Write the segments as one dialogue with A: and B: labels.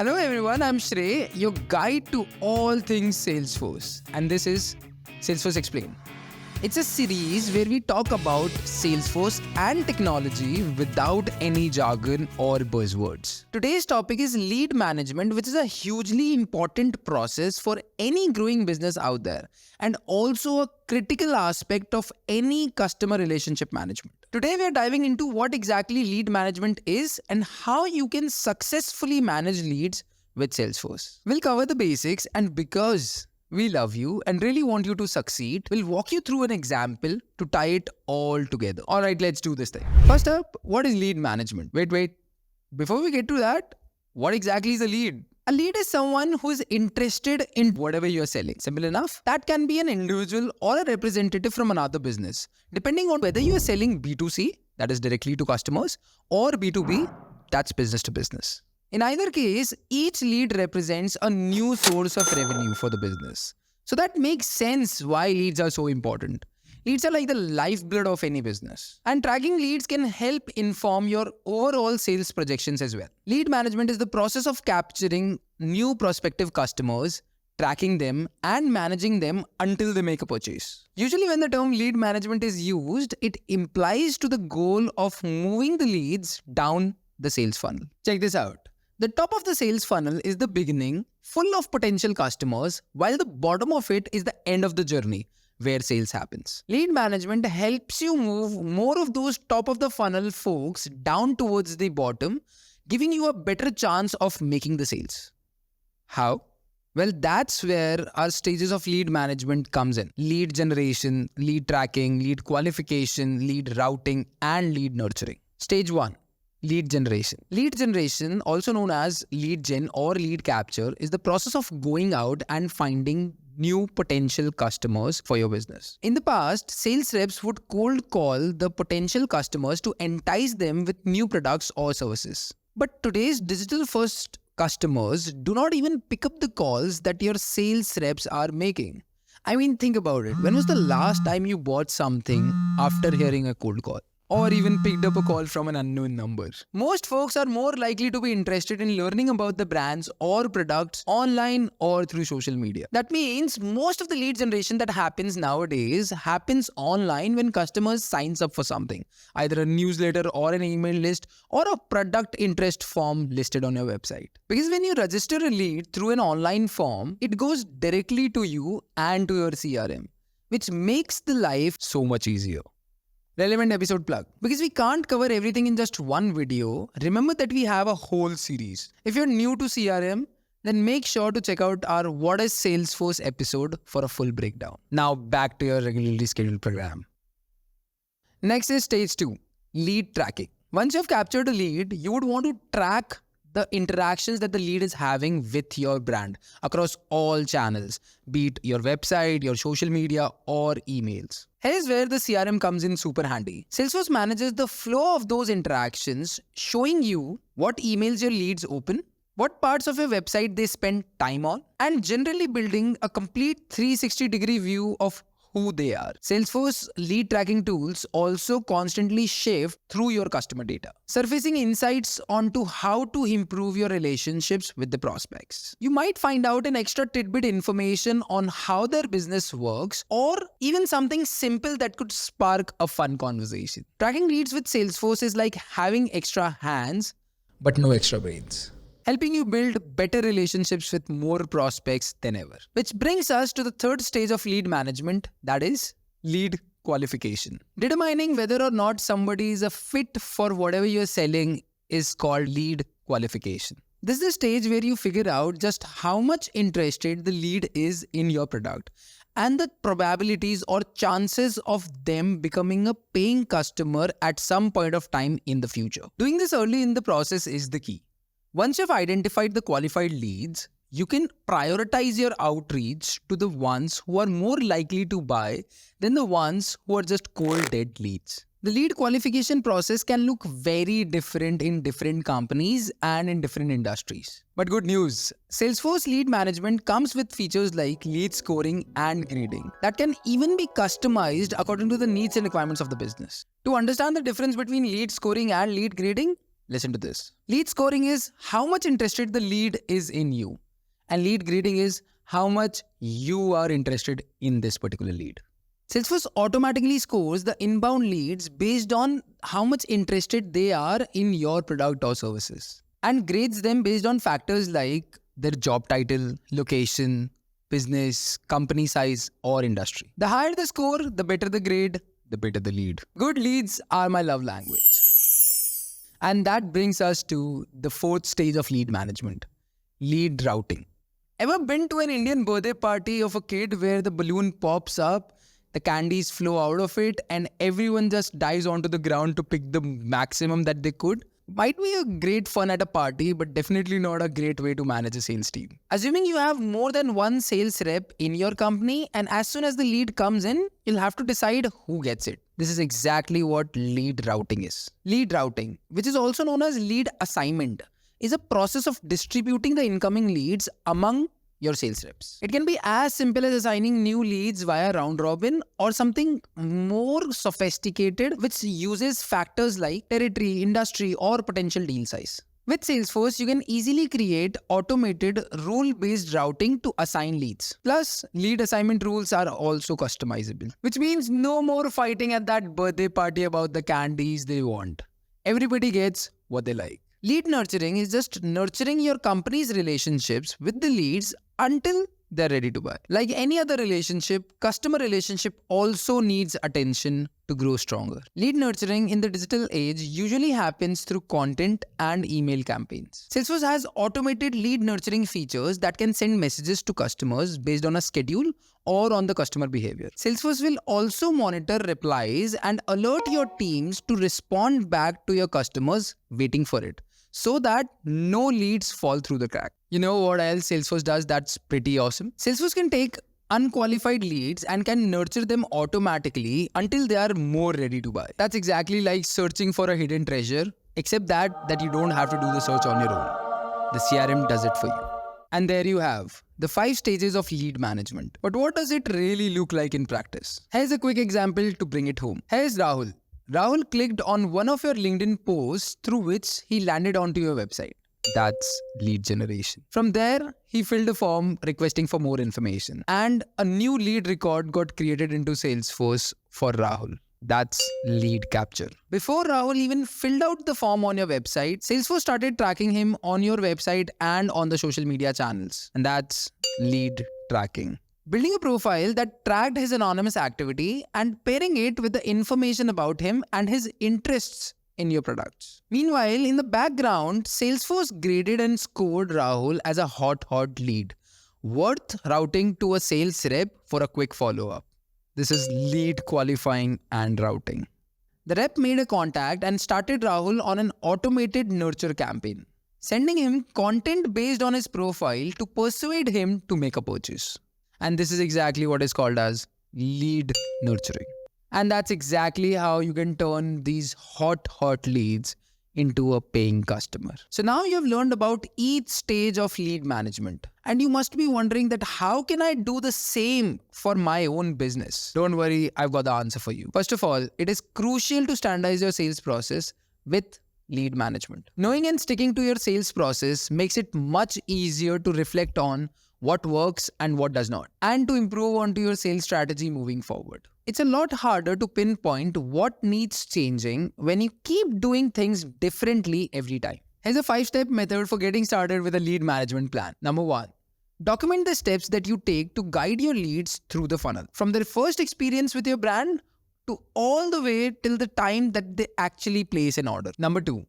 A: Hello everyone, I'm Shrey, your guide to all things Salesforce, and this is Salesforce Explained. It's a series where we talk about Salesforce and technology without any jargon or buzzwords. Today's topic is lead management, which is a hugely important process for any growing business out there and also a critical aspect of any customer relationship management. Today we are diving into what exactly lead management is and how you can successfully manage leads with Salesforce. We'll cover the basics, and because we love you and really want you to succeed, we'll walk you through an example to tie it all together. Alright, let's do this thing. First up, what is lead management? Wait. Before we get to that, what exactly is a lead? A lead is someone who is interested in whatever you're selling. Simple enough. That can be an individual or a representative from another business, depending on whether you are selling B2C, that is directly to customers, or B2B, that's business to business. In either case, each lead represents a new source of revenue for the business. So that makes sense why leads are so important. Leads are like the lifeblood of any business. And tracking leads can help inform your overall sales projections as well. Lead management is the process of capturing new prospective customers, tracking them, and managing them until they make a purchase. Usually when the term lead management is used, it implies to the goal of moving the leads down the sales funnel. Check this out. The top of the sales funnel is the beginning, full of potential customers, while the bottom of it is the end of the journey, where sales happens. Lead management helps you move more of those top of the funnel folks down towards the bottom, giving you a better chance of making the sales. How? Well, that's where our stages of lead management comes in. Lead generation, lead tracking, lead qualification, lead routing, and lead nurturing. Stage 1. Lead generation. Lead generation, also known as lead gen or lead capture, is the process of going out and finding new potential customers for your business. In the past, sales reps would cold call the potential customers to entice them with new products or services. But today's digital-first customers do not even pick up the calls that your sales reps are making. I mean, think about it. When was the last time you bought something after hearing a cold call? Or even picked up a call from an unknown number? Most folks are more likely to be interested in learning about the brands or products online or through social media. That means most of the lead generation that happens nowadays happens online when customers signs up for something, either a newsletter or an email list or a product interest form listed on your website. Because when you register a lead through an online form, it goes directly to you and to your CRM, which makes the life so much easier. Relevant episode plug. Because we can't cover everything in just one video, remember that we have a whole series. If you're new to CRM, then make sure to check out our What is Salesforce episode for a full breakdown. Now back to your regularly scheduled program. Next is stage 2, lead tracking. Once you've captured a lead, you would want to track the interactions that the lead is having with your brand across all channels, be it your website, your social media, or emails. Here's where the CRM comes in super handy. Salesforce manages the flow of those interactions, showing you what emails your leads open, what parts of your website they spend time on, and generally building a complete 360-degree view of who they are. Salesforce lead tracking tools also constantly shift through your customer data, surfacing insights onto how to improve your relationships with the prospects. You might find out an extra tidbit information on how their business works, or even something simple that could spark a fun conversation. Tracking leads with Salesforce is like having extra hands, but no extra brains, helping you build better relationships with more prospects than ever. Which brings us to the third stage of lead management, that is lead qualification. Determining whether or not somebody is a fit for whatever you're selling is called lead qualification. This is the stage where you figure out just how much interested the lead is in your product and the probabilities or chances of them becoming a paying customer at some point of time in the future. Doing this early in the process is the key. Once you've identified the qualified leads, you can prioritize your outreach to the ones who are more likely to buy than the ones who are just cold dead leads. The lead qualification process can look very different in different companies and in different industries. But good news, Salesforce lead management comes with features like lead scoring and grading that can even be customized according to the needs and requirements of the business. To understand the difference between lead scoring and lead grading, Listen to this. Lead scoring is how much interested the lead is in you. And lead grading is how much you are interested in this particular lead. Salesforce automatically scores the inbound leads based on how much interested they are in your product or services, and grades them based on factors like their job title, location, business, company size, or industry. The higher the score, the better the grade, the better the lead. Good leads are my love language. And that brings us to the fourth stage of lead management, lead routing. Ever been to an Indian birthday party of a kid where the balloon pops up, the candies flow out of it, and everyone just dives onto the ground to pick the maximum that they could? Might be a great fun at a party, but definitely not a great way to manage a sales team. Assuming you have more than one sales rep in your company, and as soon as the lead comes in, you'll have to decide who gets it. This is exactly what lead routing is. Lead routing, which is also known as lead assignment, is a process of distributing the incoming leads among your sales reps. It can be as simple as assigning new leads via round robin, or something more sophisticated which uses factors like territory, industry, or potential deal size. With Salesforce, you can easily create automated rule-based routing to assign leads. Plus, lead assignment rules are also customizable, which means no more fighting at that birthday party about the candies they want. Everybody gets what they like. Lead nurturing is just nurturing your company's relationships with the leads until they're ready to buy. Like any other relationship, customer relationship also needs attention to grow stronger. Lead nurturing in the digital age usually happens through content and email campaigns. Salesforce has automated lead nurturing features that can send messages to customers based on a schedule or on the customer behavior. Salesforce will also monitor replies and alert your teams to respond back to your customers waiting for it, so that no leads fall through the crack. You know what else Salesforce does that's pretty awesome? Salesforce can take unqualified leads and can nurture them automatically until they are more ready to buy. That's exactly like searching for a hidden treasure, except that you don't have to do the search on your own. The CRM does it for you. And there you have the 5 stages of lead management. But what does it really look like in practice? Here's a quick example to bring it home. Here's Rahul. Rahul clicked on one of your LinkedIn posts through which he landed onto your website. That's lead generation. From there, he filled a form requesting for more information, and a new lead record got created into Salesforce for Rahul. That's lead capture. Before Rahul even filled out the form on your website, Salesforce started tracking him on your website and on the social media channels. And that's lead tracking. Building a profile that tracked his anonymous activity and pairing it with the information about him and his interests in your products. Meanwhile, in the background, Salesforce graded and scored Rahul as a hot lead, worth routing to a sales rep for a quick follow-up. This is lead qualifying and routing. The rep made a contact and started Rahul on an automated nurture campaign, sending him content based on his profile to persuade him to make a purchase. And this is exactly what is called as lead nurturing. And that's exactly how you can turn these hot leads into a paying customer. So now you have learned about each stage of lead management. And you must be wondering that how can I do the same for my own business? Don't worry, I've got the answer for you. First of all, it is crucial to standardize your sales process with lead management. Knowing and sticking to your sales process makes it much easier to reflect on what works and what does not, and to improve onto your sales strategy moving forward. It's a lot harder to pinpoint what needs changing when you keep doing things differently every time. Here's a 5-step method for getting started with a lead management plan. Number 1, document the steps that you take to guide your leads through the funnel, from their first experience with your brand to all the way till the time that they actually place an order. Number 2,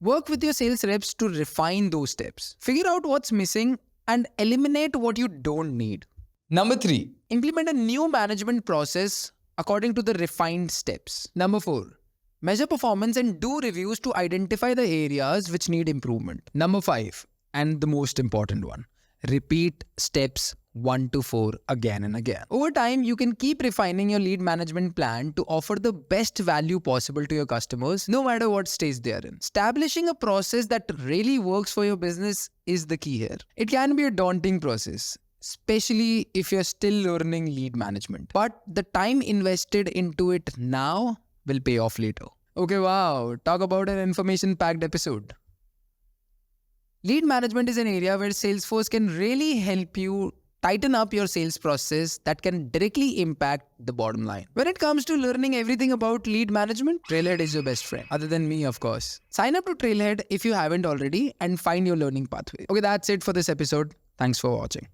A: work with your sales reps to refine those steps. Figure out what's missing and eliminate what you don't need. Number 3, implement a new management process according to the refined steps. Number 4, measure performance and do reviews to identify the areas which need improvement. Number 5, and the most important one, repeat steps 1 to 4 again and again. Over time, you can keep refining your lead management plan to offer the best value possible to your customers, no matter what stage they are in. Establishing a process that really works for your business is the key here. It can be a daunting process, especially if you're still learning lead management, but the time invested into it now will pay off later. Okay, wow. Talk about an information-packed episode. Lead management is an area where Salesforce can really help you tighten up your sales process that can directly impact the bottom line. When it comes to learning everything about lead management, Trailhead is your best friend, other than me, of course. Sign up to Trailhead if you haven't already and find your learning pathway. Okay, that's it for this episode. Thanks for watching.